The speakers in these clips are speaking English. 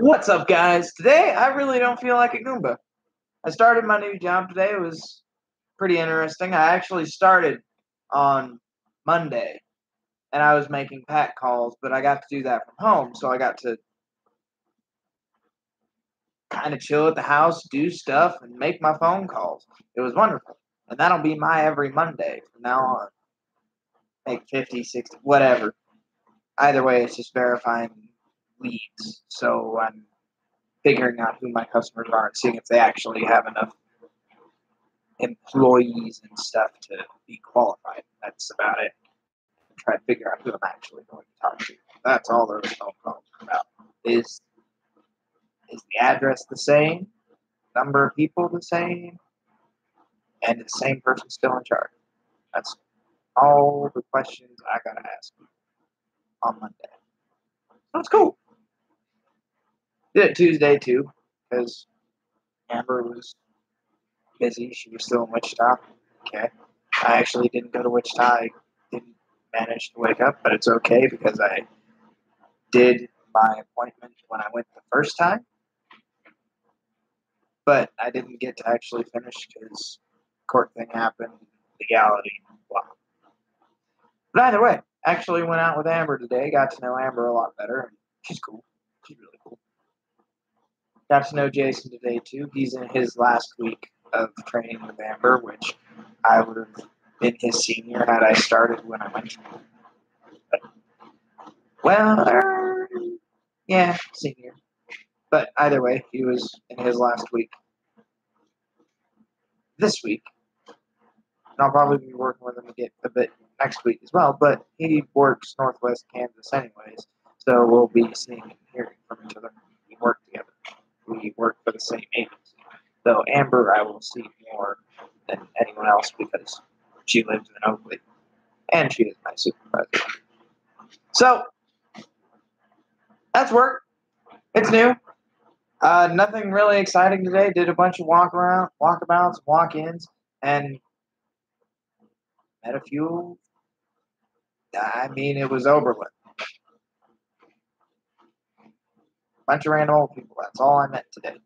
What's up, guys? Today, I really don't feel like a Goomba. I started my new job today. It was pretty interesting. I actually started on Monday, and I was making pack calls, but I got to do that from home, so I got to kind of chill at the house, do stuff, and make my phone calls. It was wonderful. And that'll be my every Monday from now on. Make 50, 60, whatever. Either way, it's just verifying leads. So I'm figuring out who my customers are and seeing if they actually have enough employees and stuff to be qualified. That's about it. Try to figure out who I'm actually going to talk to. That's all those phone calls are about. Is the address the same? Number of people the same? And the same person still in charge? That's all the questions I gotta ask you on Monday. So it's cool. Did it Tuesday too, because Amber was busy. She was still in Wichita. Okay. I actually didn't go to Wichita. I didn't manage to wake up, but it's okay because I did my appointment when I went the first time. But I didn't get to actually finish because court thing happened, legality, blah. But either way, actually went out with Amber today. Got to know Amber a lot better. She's cool. She's really cool. Got to know Jason today too. He's in his last week of training with Amber, which I would have been his senior had I started when I went. But, well, yeah, senior. But either way, he was in his last week this week. And I'll probably be working with him again a bit next week as well. But he works Northwest Kansas anyways, so we'll be seeing and hearing from each other. We work together. We work for the same agency. So Amber, I will see more than anyone else because she lives in Oakley, and she is my supervisor. So that's work. It's new. Nothing really exciting today. Did a bunch of walkabouts, walk-ins, and met a few. I mean, it was Oberlin. Bunch of random old people. That's all I met today.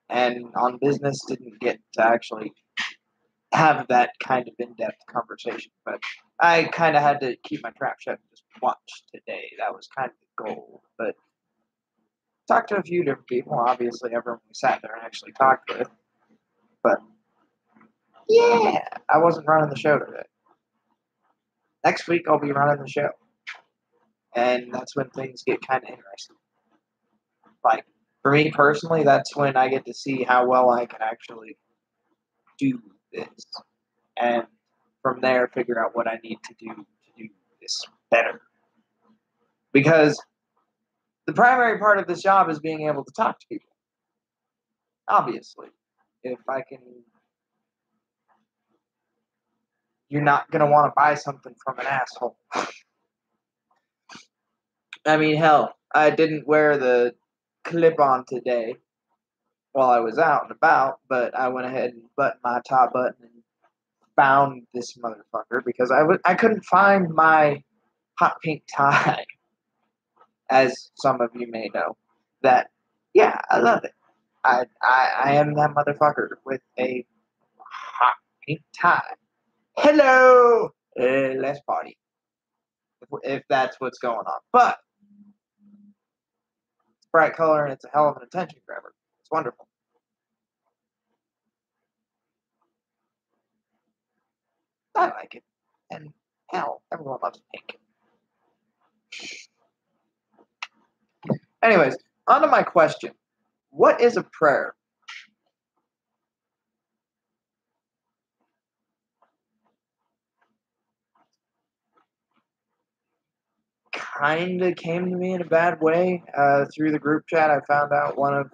And on business, didn't get to actually have that kind of in-depth conversation. But I kind of had to keep my trap shut and just watch today. That was kind of the goal. But talked to a few different people. Obviously, everyone we sat there and actually talked with. But yeah, I wasn't running the show today. Next week, I'll be running the show. And that's when things get kind of interesting. Like, for me personally, that's when I get to see how well I can actually do this. And from there, figure out what I need to do this better. Because the primary part of this job is being able to talk to people. Obviously. If I can... You're not going to want to buy something from an asshole. I mean, hell, I didn't wear the clip-on today while I was out and about, but I went ahead and buttoned my top button and found this motherfucker because I couldn't find my hot pink tie, as some of you may know. That, yeah, I love it. I am that motherfucker with a hot pink tie. Hello! Let's party. If that's what's going on. But it's bright color and it's a hell of an attention grabber. It's wonderful. I like it. And hell, everyone loves pink. Anyways, on to my question. What is a prayer? Kinda came to me in a bad way. Through the group chat, I found out one of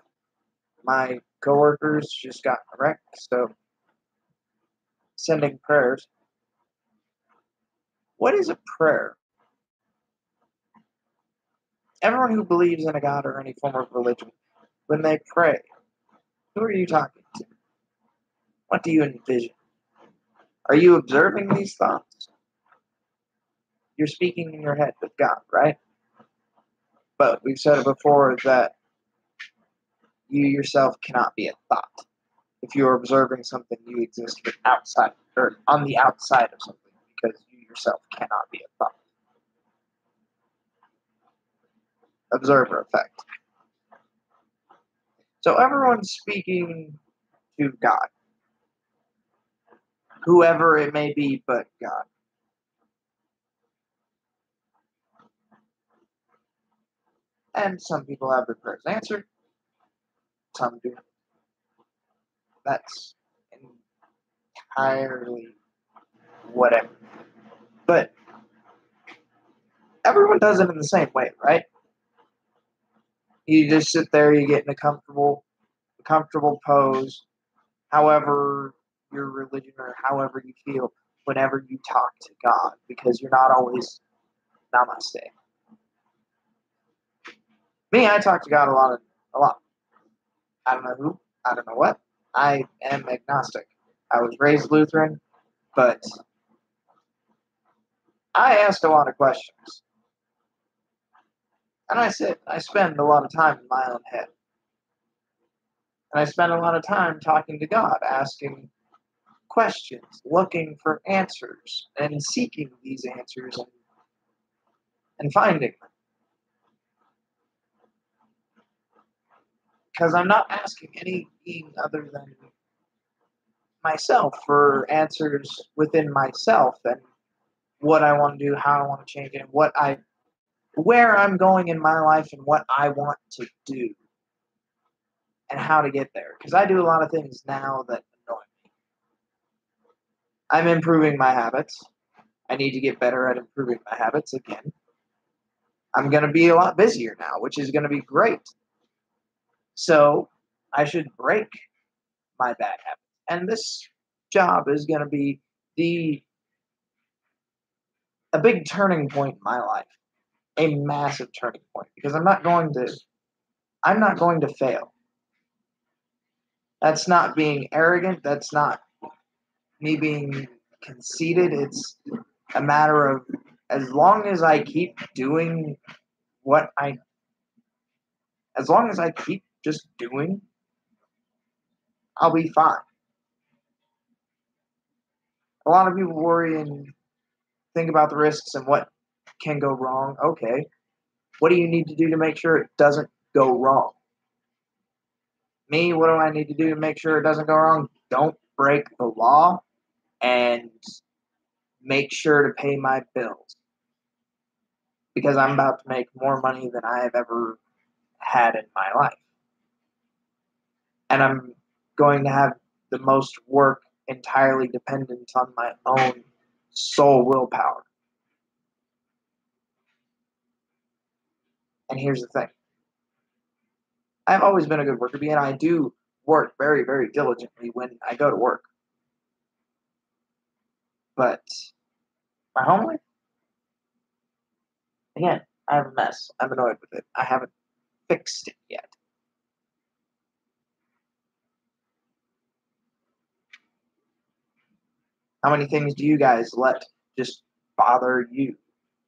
my coworkers just got wrecked, so sending prayers. What is a prayer? Everyone who believes in a God or any form of religion, when they pray, who are you talking to? What do you envision? Are you observing these thoughts? You're speaking in your head with God, right? But we've said it before that You yourself cannot be a thought. If you are observing something, you exist outside or on the outside of something because you yourself cannot be a thought. Observer effect. So everyone's speaking to God, whoever it may be, but God. And some people have their prayers answered, some do. That's entirely whatever. But everyone does it in the same way, right? You just sit there, you get in a comfortable pose, however your religion or however you feel, whenever you talk to God, because you're not always namaste. Me, I talk to God a lot. I don't know who, I don't know what. I am agnostic. I was raised Lutheran, but I ask a lot of questions. And I spend a lot of time in my own head. And I spend a lot of time talking to God, asking questions, looking for answers, and seeking these answers and finding them. Because I'm not asking any being other than myself for answers within myself and what I want to do, how I want to change it, and where I'm going in my life and what I want to do and how to get there. Because I do a lot of things now that annoy me. I'm improving my habits. I need to get better at improving my habits again. I'm going to be a lot busier now, which is going to be great. So I should break my bad habits. And this job is going to be a big turning point in my life, a massive turning point, because I'm not going to fail. That's not being arrogant. That's not me being conceited. It's a matter of as long as I keep doing what as long as I keep just doing, I'll be fine. A lot of people worry and think about the risks and what can go wrong. Okay, what do you need to do to make sure it doesn't go wrong? Me, what do I need to do to make sure it doesn't go wrong? Don't break the law and make sure to pay my bills. Because I'm about to make more money than I have ever had in my life. And I'm going to have the most work entirely dependent on my own sole willpower. And here's the thing. I've always been a good worker bee, and I do work very, very diligently when I go to work. But my home life, again, I have a mess. I'm annoyed with it. I haven't fixed it yet. How many things do you guys let just bother you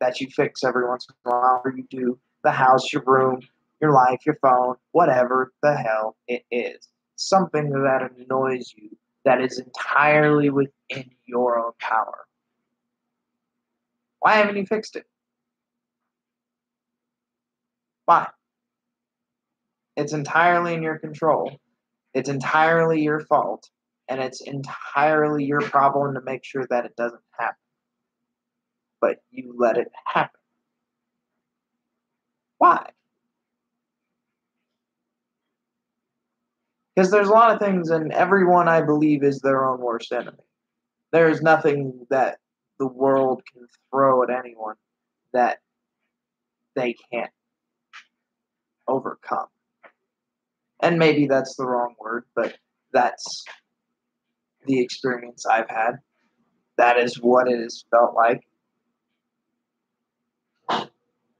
that you fix every once in a while? Or you do the house, your room, your life, your phone, whatever the hell it is. Something that annoys you that is entirely within your own power. Why haven't you fixed it? Why? It's entirely in your control. It's entirely your fault. And it's entirely your problem to make sure that it doesn't happen. But you let it happen. Why? Because there's a lot of things, and everyone, I believe, is their own worst enemy. There is nothing that the world can throw at anyone that they can't overcome. And maybe that's the wrong word, but that's the experience I've had. That is what it has felt like.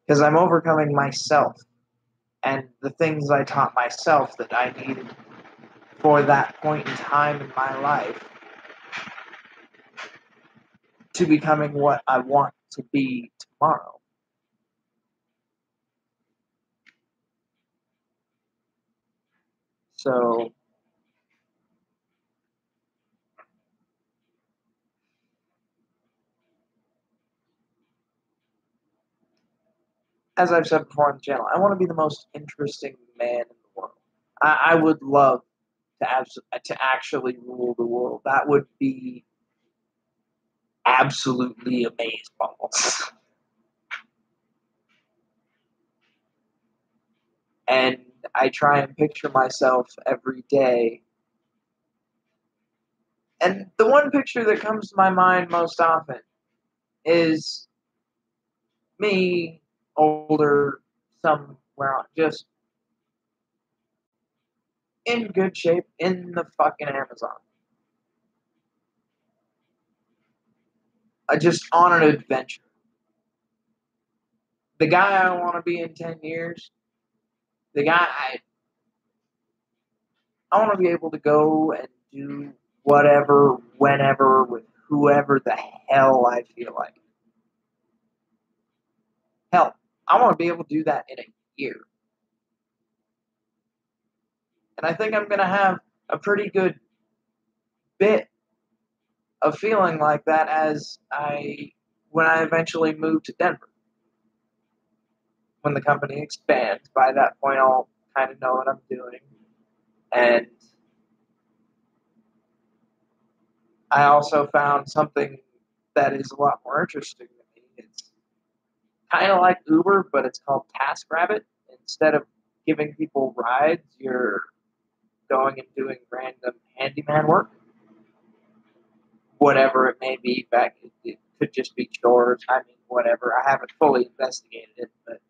Because I'm overcoming myself and the things I taught myself that I needed for that point in time in my life to becoming what I want to be tomorrow. So, as I've said before on the channel, I want to be the most interesting man in the world. I would love to actually rule the world. That would be absolutely amazeballs. And I try and picture myself every day. And the one picture that comes to my mind most often is me, older, somewhere just in good shape in the fucking Amazon. Just on an adventure. The guy I want to be in 10 years, the guy I want to be able to go and do whatever, whenever, with whoever the hell I feel like. Hell, I want to be able to do that in a year. And I think I'm going to have a pretty good bit of feeling like that when I eventually move to Denver. When the company expands, by that point I'll kind of know what I'm doing. And I also found something that is a lot more interesting to me. It's kind of like Uber, but it's called TaskRabbit. Instead of giving people rides, you're going and doing random handyman work, whatever it may be. It could just be chores. I mean, whatever. I haven't fully investigated it, but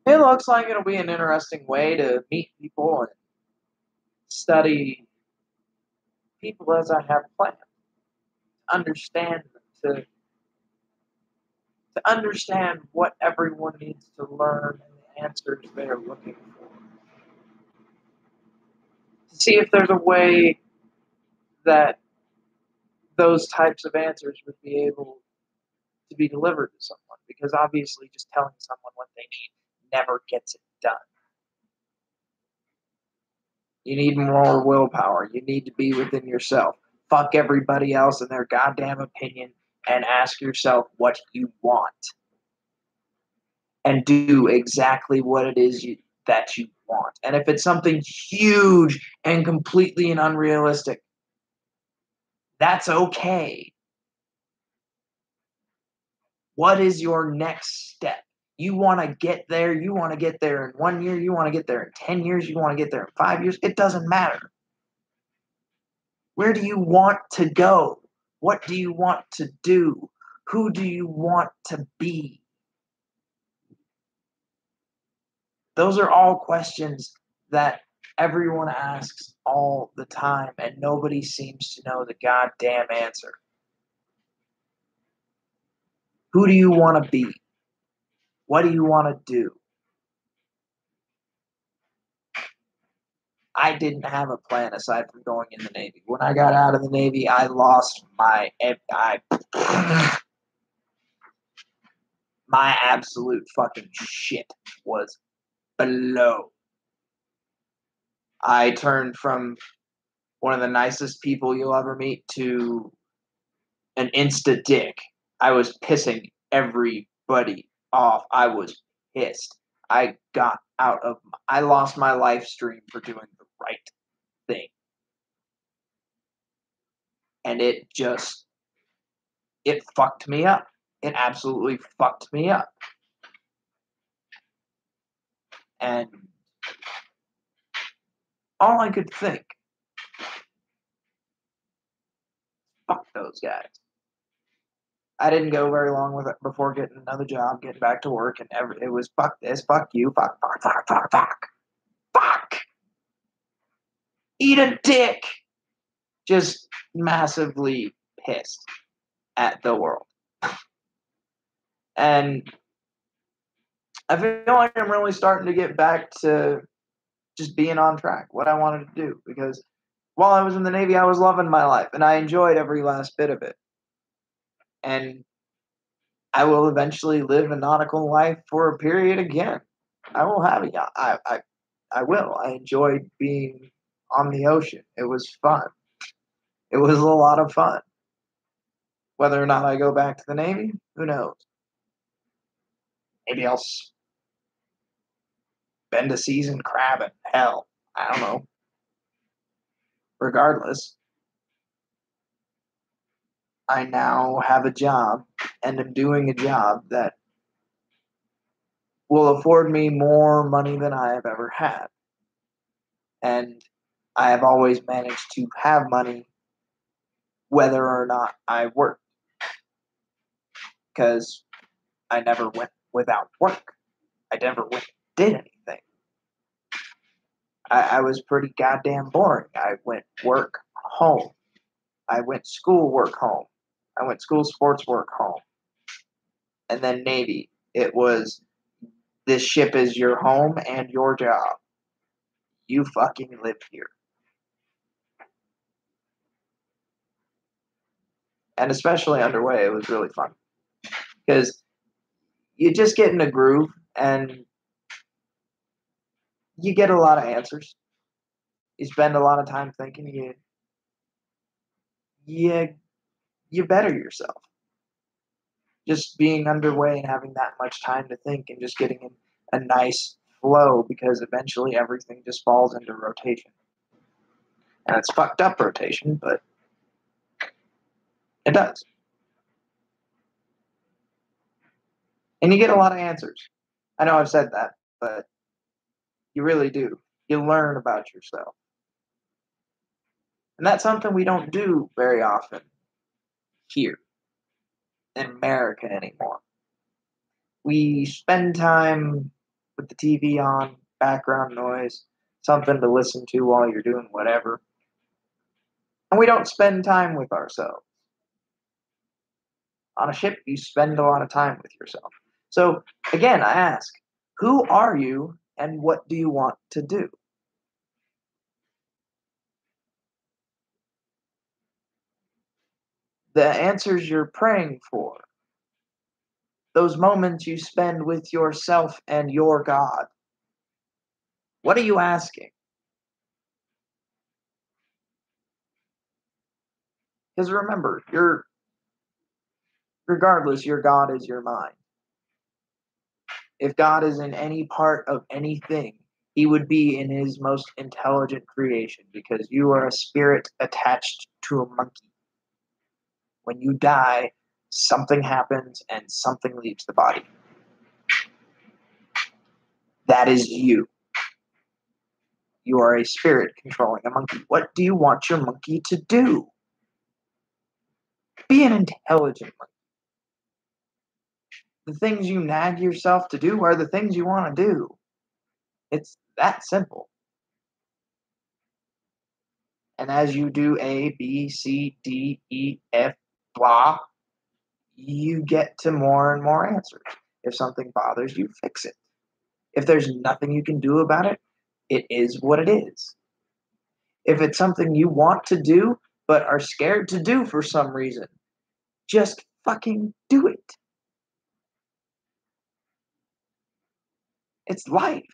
it looks like it'll be an interesting way to meet people and study people as I have planned. Understand them, to understand what everyone needs to learn and the answers they're looking for. To see if there's a way that those types of answers would be able to be delivered to someone. Because obviously, just telling someone what they need never gets it done. You need more willpower. You need to be within yourself. Fuck everybody else and their goddamn opinion and ask yourself what you want. And do exactly what it is that you want. And if it's something huge and completely and unrealistic, that's okay. What is your next step? You want to get there. You want to get there in 1 year. You want to get there in 10 years. You want to get there in 5 years. It doesn't matter. Where do you want to go? What do you want to do? Who do you want to be? Those are all questions that everyone asks all the time, and nobody seems to know the goddamn answer. Who do you want to be? What do you want to do? I didn't have a plan aside from going in the Navy. When I got out of the Navy, I lost my absolute fucking shit was below. I turned from one of the nicest people you'll ever meet to an insta dick. I was pissing everybody off. I was pissed. I lost my life stream for doing the right thing. And it fucked me up. It absolutely fucked me up. And all I could think, fuck those guys. I didn't go very long with it before getting another job, getting back to work, and it was fuck this, fuck you, fuck. Eat a dick. Just massively pissed at the world. And I feel like I'm really starting to get back to just being on track, what I wanted to do. Because while I was in the Navy, I was loving my life, and I enjoyed every last bit of it. And I will eventually live a nautical life for a period again. I will have a yacht. I will. I enjoyed being on the ocean. It was fun. It was a lot of fun. Whether or not I go back to the Navy, who knows? Maybe I'll spend a season crabbing. Hell, I don't know. Regardless, I now have a job and am doing a job that will afford me more money than I have ever had. And I have always managed to have money whether or not I work because I never went without work. I never went did anything. I was pretty goddamn boring. I went work, home. I went school, work, home. I went school, sports, work, home. And then Navy. It was this ship is your home and your job. You fucking live here. And especially underway, it was really fun. Because you just get in a groove and you get a lot of answers. You spend a lot of time thinking. You you better yourself. Just being underway and having that much time to think and just getting in a nice flow because eventually everything just falls into rotation. And it's fucked up rotation, but it does. And you get a lot of answers. I know I've said that, but you really do. You learn about yourself. And that's something we don't do very often here in America anymore. We spend time with the TV on, background noise, something to listen to while you're doing whatever. And we don't spend time with ourselves. On a ship, you spend a lot of time with yourself. So, again, I ask, who are you and what do you want to do? The answers you're praying for, those moments you spend with yourself and your God. What are you asking? Because remember, regardless, your God is your mind. If God is in any part of anything, he would be in his most intelligent creation because you are a spirit attached to a monkey. When you die, something happens and something leaves the body. That is you. You are a spirit controlling a monkey. What do you want your monkey to do? Be an intelligent monkey. The things you nag yourself to do are the things you want to do. It's that simple. And as you do A, B, C, D, E, F, blah, you get to more and more answers. If something bothers you, fix it. If there's nothing you can do about it, it is what it is. If it's something you want to do but are scared to do for some reason, just fucking do it. It's life.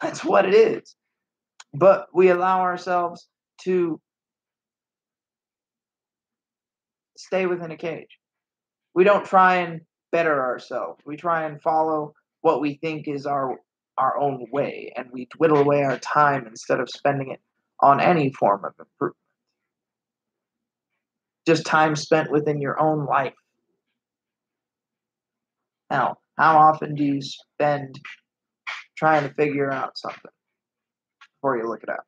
That's what it is. But we allow ourselves to stay within a cage. We don't try and better ourselves. We try and follow what we think is our own way, and we whittle away our time instead of spending it on any form of improvement. Just time spent within your own life. Now, how often do you spend trying to figure out something before you look it up?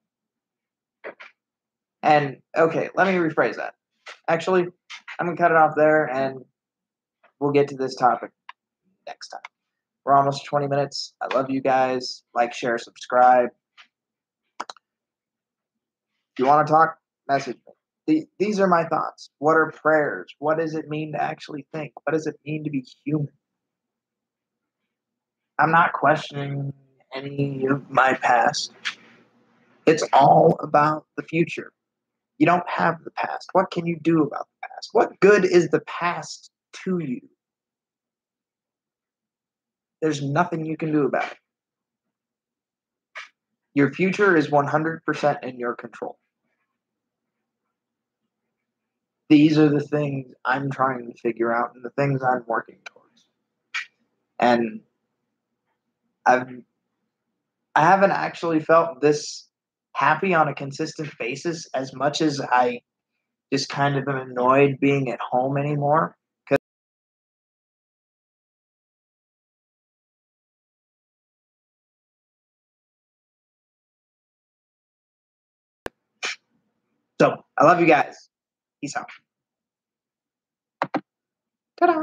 And okay, let me rephrase that. Actually, I'm gonna cut it off there, and we'll get to this topic next time. We're almost 20 minutes. I love you guys. Like, share, subscribe. If you want to talk, message me. These are my thoughts. What are prayers? What does it mean to actually think? What does it mean to be human? I'm not questioning any of my past. It's all about the future. You don't have the past. What can you do about the past? What good is the past to you? There's nothing you can do about it. Your future is 100% in your control. These are the things I'm trying to figure out and the things I'm working towards. And I've I haven't actually felt this happy on a consistent basis as much as I just kind of am annoyed being at home anymore. So I love you guys. Peace out. Ta-da.